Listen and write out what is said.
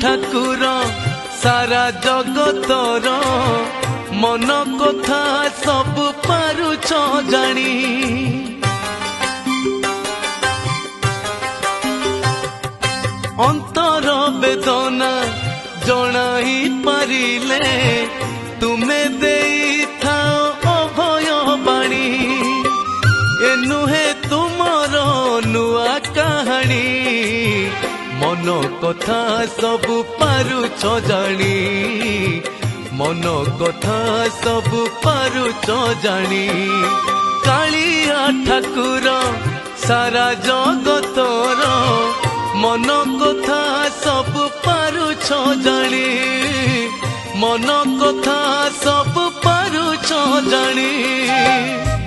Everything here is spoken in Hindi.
ठाकुर सारा जगतर मन कथा सब पारुछ जानी अंतर वेदना जनाई पारिले तुमे देई थाओ अभय बाणी ए नुहे तुमर नुआ कहानी मन कथा सब पारुछ जानी मन कथा सब पारुछ जानी कालिया ठाकुर सारा जगतर मन कथा सब पारुछ जानी मन कथा सब पारुछ जानी।